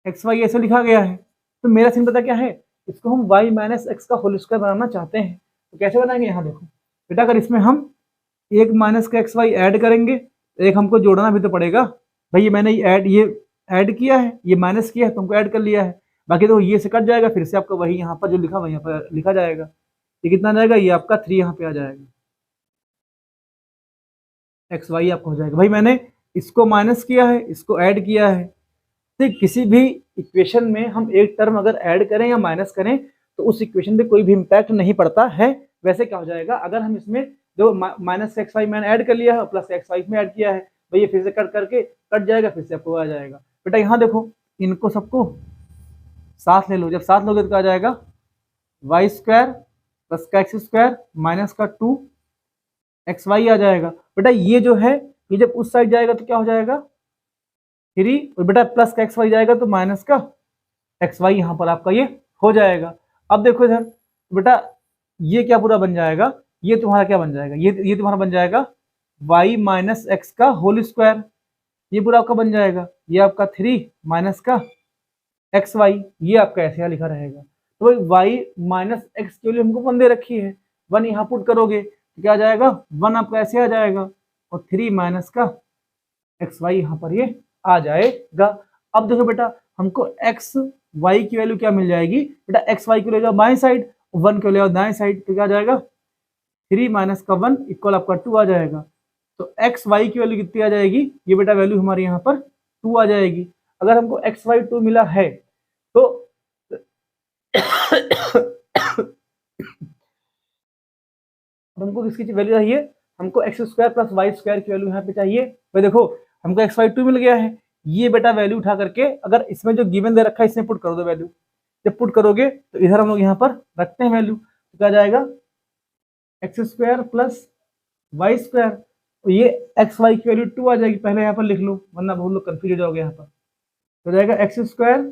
एक्स वाई ऐसे लिखा गया है तो मेरा सीन पता क्या है, इसको हम y माइनस एक्स का होल स्क्वायर बनाना चाहते हैं, तो कैसे बनाएंगे, यहाँ देखो बेटा, अगर इसमें हम एक माइनस का एक्स वाई ऐड करेंगे तो एक हमको जोड़ना भी तो पड़ेगा भाई। ये मैंने ये ऐड किया है, ये माइनस किया है तो हमको ऐड कर लिया है, बाकी तो ये से कट जाएगा, फिर से आपका वही यहाँ पर जो लिखा वही यहाँ पर लिखा जाएगा। ये कितना जाएगा, ये आपका 3 यहाँ पे आ जाएगा, एक्स वाई आपका हो जाएगा। भाई मैंने इसको माइनस किया है, इसको ऐड किया है, तो किसी भी इक्वेशन में हम एक टर्म अगर ऐड करें या माइनस करें तो उस इक्वेशन पे कोई भी इम्पैक्ट नहीं पड़ता है। वैसे क्या हो जाएगा, अगर हम इसमें जो माइनस एक्स वाई मैंने ऐड कर लिया है प्लस एक्स वाई में ऐड किया है, भाई ये फिर से कट करके कट जाएगा, फिर से आपको आ जाएगा। बेटा यहाँ देखो इनको सबको साथ ले लो, जब साथ लोगे तो क्या आ जाएगा, वाई स्क्वायर प्लस का एक्स स्क्वायर माइनस का 2 एक्स वाई आ जाएगा। बेटा ये जो है ये जब उस साइड जाएगा तो क्या हो जाएगा 3, और बेटा प्लस का एक्स वाई जाएगा तो माइनस का एक्स वाई यहाँ पर आपका ये हो जाएगा। अब देखो इधर बेटा ये क्या पूरा बन जाएगा, ये तुम्हारा क्या बन जाएगा, ये तुम्हारा बन जाएगा y माइनस एक्स का होल स्क्वायर, ये पूरा आपका बन जाएगा, ये आपका 3 माइनस का एक्स वाई, ये आपका ऐसे यहाँ लिखा रहेगा। तो भाई y माइनस एक्स के लिए हमको 1 दे रखी है, 1 यहाँ पुट करोगे तो क्या आ जाएगा, 1 आपका ऐसे आ जाएगा, और 3 माइनस का एक्स वाई यहाँ पर ये आ जाएगा। अब देखो बेटा हमको एक्स वाई की वैल्यू क्या मिल जाएगी, बेटा एक्स वाई की वैल्यू बाएं साइड, 1 की वैल्यू दाएं साइड, तो क्या आ जाएगा 3 माइनस का 1 इक्वल आपका 2 आ जाएगा। तो एक्स वाई की वैल्यू कितनी आ जाएगी, ये बेटा वैल्यू हमारी यहाँ पर 2 आ जाएगी। अगर हमको एक्स वाई 2 मिला है तो हमको किसकी वैल्यू चाहिए, हमको x square plus y square की वैल्यू यहाँ पे चाहिए। भाई देखो हमको एक्स वाई 2 मिल गया है, ये बेटा वैल्यू उठा करके अगर इसमें जो गिवन दे रखा है इसमें पुट कर दो वैल्यू, जब पुट करोगे तो इधर हम लोग यहाँ पर रखते हैं वैल्यू, तो क्या जाएगा x square plus y square, तो ये एक्स वाई की वैल्यू 2 आ जाएगी, पहले यहाँ पर लिख लो वरना बहुत लोग कंफ्यूज हो जाओगे। यहाँ पर तो जाएगा एक्स स्क्वायर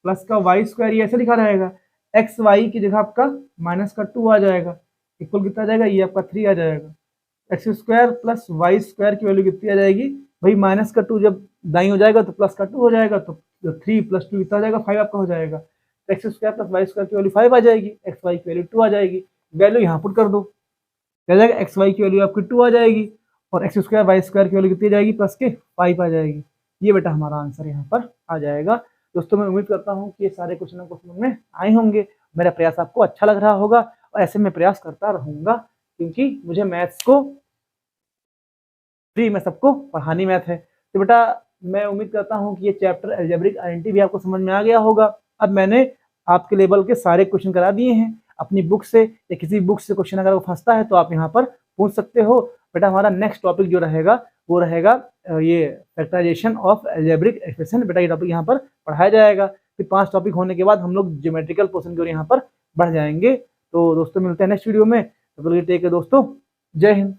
प्लस का वाई स्क्वायर, ये ऐसे लिखा रहेगा, एक्स वाई की जगह आपका माइनस का 2 आ जाएगा, इक्वल कितना आ जाएगा, ये आपका 3 आ जाएगा। X square plus y square की वैल्यू कितनी आ जाएगी, भाई माइनस का 2 जब दाई हो जाएगा तो प्लस का 2 हो जाएगा, तो 3 प्लस 2 कितना आ जाएगा, 5 आपका हो जाएगा। X square plus y square की वैल्यू 5 आ जाएगी, एक्स वाई की वैल्यू 2 आ जाएगी, वैल्यू यहाँ पुट कर दो, क्या जाएगा एक्स वाई की वैल्यू आपकी 2 आ जाएगी, और एक्स स्क्वायर वाई स्क्वायर की वैल्यू कितनी जाएगी, प्लस के 5 आ जाएगी। ये बेटा हमारा आंसर यहाँ पर आ जाएगा। दोस्तों मैं उम्मीद करता हूँ कि ये सारे क्वेश्चन आपको समझ में आए होंगे, मेरा प्रयास आपको अच्छा लग रहा होगा और ऐसे मैं प्रयास करता रहूँगा, क्योंकि मुझे मैथ्स को फ्री में सबको पढ़ानी मैथ है। तो बेटा मैं उम्मीद करता हूँ कि ये चैप्टर अलजेब्रिक आइडेंटिटी भी आपको समझ में आ गया होगा। अब मैंने आपके लेवल के सारे क्वेश्चन करा दिए हैं, अपनी बुक से या किसी बुक से क्वेश्चन अगर वो फंसता है तो आप यहाँ पर पूछ सकते हो। बेटा हमारा नेक्स्ट टॉपिक जो रहेगा वो रहेगा ये फैक्टराइजेशन ऑफ अलजेब्रिक एक्सप्रेशन। बेटा ये टॉपिक यहाँ पर पढ़ाया जाएगा। फिर 5 टॉपिक होने के बाद हम लोग ज्योमेट्रिकल पोर्शन की ओर यहाँ पर बढ़ जाएंगे। तो दोस्तों मिलते हैं नेक्स्ट वीडियो में। तो टेक केयर दोस्तों, जय हिंद।